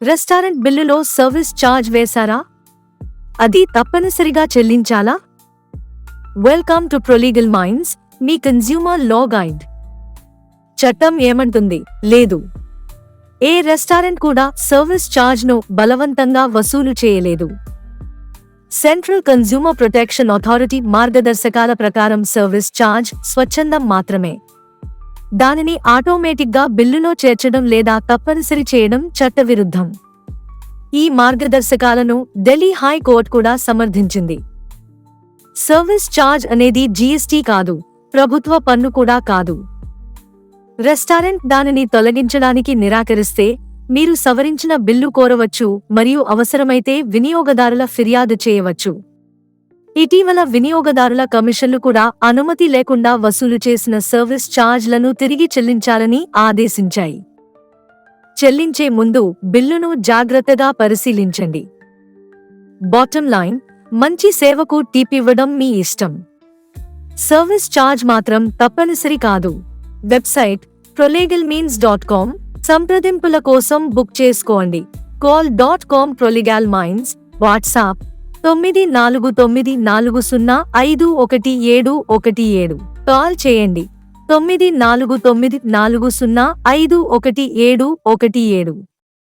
Restaurant బిల్లులో service charge వేశారా? అది తప్పనిసరిగా చెల్లించాలా? వెల్కమ్ టు ప్రొలీగల్ మైండ్స్, మీ కన్స్యూమర్ లా గైడ్. చట్టం ఏమంటుంది? లేదు. ఏ రెస్టారెంట్ కూడా సర్వీస్ ఛార్జ్ను బలవంతంగా వసూలు చేయలేదు. సెంట్రల్ కన్స్యూమర్ ప్రొటెక్షన్ అథారిటీ మార్గదర్శకాల ప్రకారం సర్వీస్ ఛార్జ్ స్వచ్ఛందం మాత్రమే. దానిని ఆటోమేటిక్గా బిల్లులో చేర్చడం లేదా తప్పనిసరి చేయడం చట్టవిరుద్ధం. ఈ మార్గదర్శకాలను ఢిల్లీ హైకోర్టు కూడా సమర్థించింది. సర్వీస్ ఛార్జ్ అనేది జీఎస్టీ కాదు, ప్రభుత్వ పన్ను కూడా కాదు. రెస్టారెంట్ దానిని తొలగించడానికి నిరాకరిస్తే మీరు సవరించిన బిల్లు కోరవచ్చు మరియు అవసరమైతే వినియోగదారుల ఫిర్యాదు చేయవచ్చు. ఇటీవల వినియోగదారుల కమిషన్లు కూడా అనుమతి లేకుండా వసూలు చేసిన సర్వీస్ ఛార్జ్లను తిరిగి చెల్లించాలని ఆదేశించాయి. చెల్లించే ముందు బిల్లును జాగ్రత్తగా పరిశీలించండి. బాటమ్ లైన్, మంచి సేవకు టిప్ ఇవ్వడం మీ ఇష్టం. సర్వీస్ ఛార్జ్ మాత్రం తప్పనిసరి కాదు. Website prolegalminds.com. సంప్రదింపుల కోసం బుక్ చేసుకోండి. call.com Prolegal Minds. WhatsApp 9494051717. Call చేయండి 9494051717.